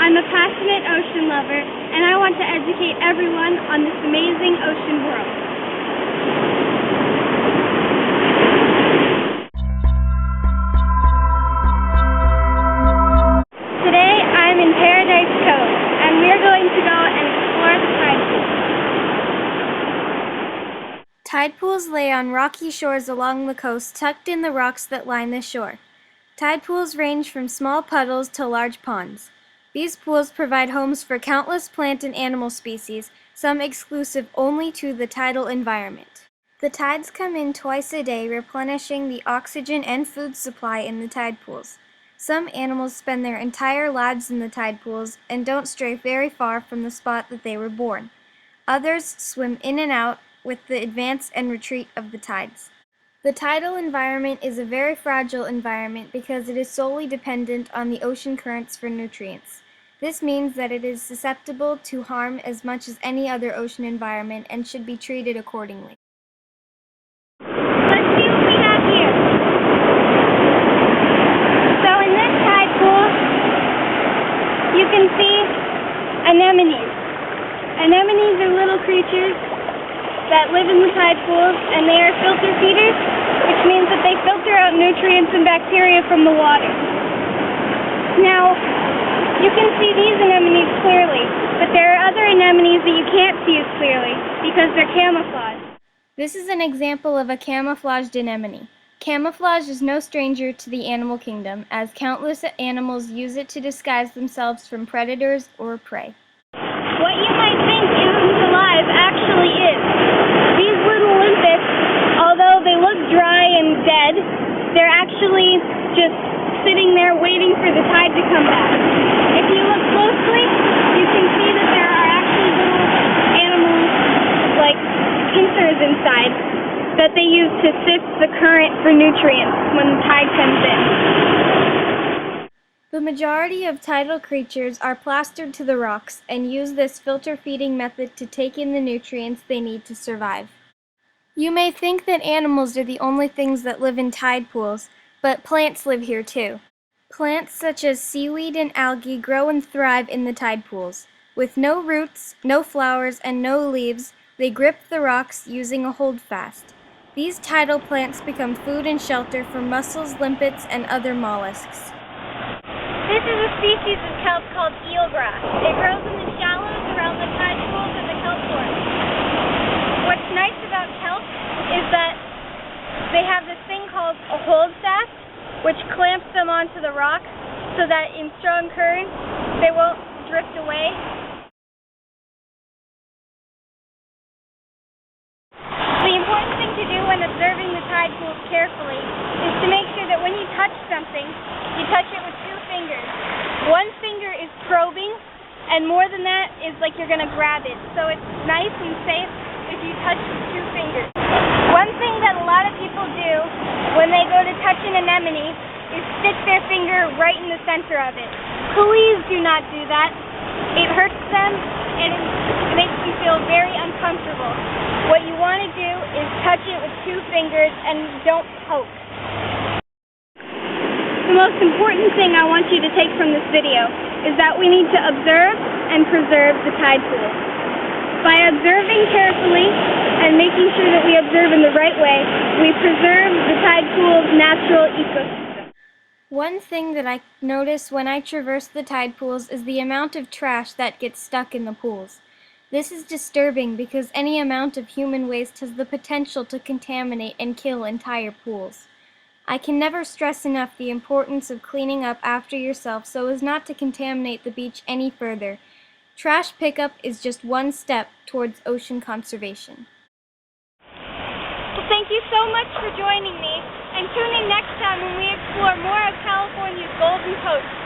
I'm a passionate ocean lover, and I want to educate everyone on this amazing ocean world. Today, I'm in Paradise Cove, and we're going to go and explore the tide pools. Tide pools lay on rocky shores along the coast, tucked in the rocks that line the shore. Tide pools range from small puddles to large ponds. These pools provide homes for countless plant and animal species, some exclusive only to the tidal environment. The tides come in twice a day, replenishing the oxygen and food supply in the tide pools. Some animals spend their entire lives in the tide pools and don't stray very far from the spot that they were born. Others swim in and out with the advance and retreat of the tides. The tidal environment is a very fragile environment because it is solely dependent on the ocean currents for nutrients. This means that it is susceptible to harm as much as any other ocean environment and should be treated accordingly. Let's see what we have here. So in this tide pool, you can see anemones. Anemones are little creatures that live in the tide pools, and they are filter feeders, which means that they filter out nutrients and bacteria from the water. Now, you can see these anemones clearly, but there are other anemones that you can't see as clearly because they're camouflaged. This is an example of a camouflaged anemone. Camouflage is no stranger to the animal kingdom, as countless animals use it to disguise themselves from predators or prey. What you might think isn't alive actually is. These little limpets, although they look dry and dead, they're actually just sitting there waiting for the tide to come back. If you look closely, you can see that there are actually little animals like pincers inside that they use to sift the current for nutrients when the tide comes in. The majority of tidal creatures are plastered to the rocks and use this filter feeding method to take in the nutrients they need to survive. You may think that animals are the only things that live in tide pools, but plants live here too. Plants such as seaweed and algae grow and thrive in the tide pools. With no roots, no flowers, and no leaves, they grip the rocks using a holdfast. These tidal plants become food and shelter for mussels, limpets, and other mollusks. This is a species of kelp called eelgrass. It grows in the shallows around the tide pools and the kelp forest. What's nice about kelp is that they have this thing called a holdfast, which clamps them onto the rock so that in strong currents they won't drift away. The important thing to do when observing the tide pools carefully is to make sure that when you touch something, you touch it with two fingers. One finger is probing, and more than that is like you're going to grab it. So it's nice and safe if you touch with two fingers. One thing that a lot of people do when they go to touch an anemone is stick their finger right in the center of it. Please do not do that. It hurts them and it makes you feel very uncomfortable. What you want to do is touch it with two fingers and don't poke. The most important thing I want you to take from this video is that we need to observe and preserve the tide pools. By observing carefully and making sure that we observe in the right way, we preserve the tide pool's natural ecosystem. One thing that I notice when I traverse the tide pools is the amount of trash that gets stuck in the pools. This is disturbing because any amount of human waste has the potential to contaminate and kill entire pools. I can never stress enough the importance of cleaning up after yourself so as not to contaminate the beach any further. Trash pickup is just one step towards ocean conservation. Well, thank you so much for joining me, and tune in next time when we explore more of California's Golden Coast.